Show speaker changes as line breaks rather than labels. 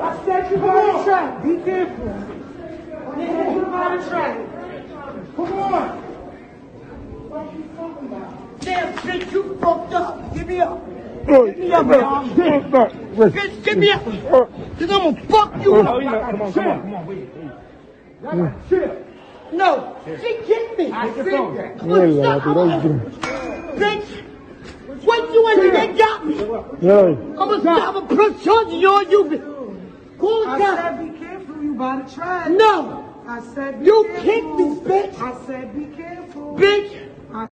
I said you got a track. Be careful. I said you got a track. Come on. What you talking about?
Damn, bitch, you fucked up. Give me up.
Give
me up, man. Bitch, give me up. Cause I'm gonna fuck you up.
Come on, wait. Chill.
No, she kicked me.
I see that.
Bitch, what you ain't that got me? I'm gonna press charges on you, bitch. Cool
I
down.
said be careful, you by the track.
No,
I said be
you
careful.
kicked me, bitch.
I said be careful.
Bitch.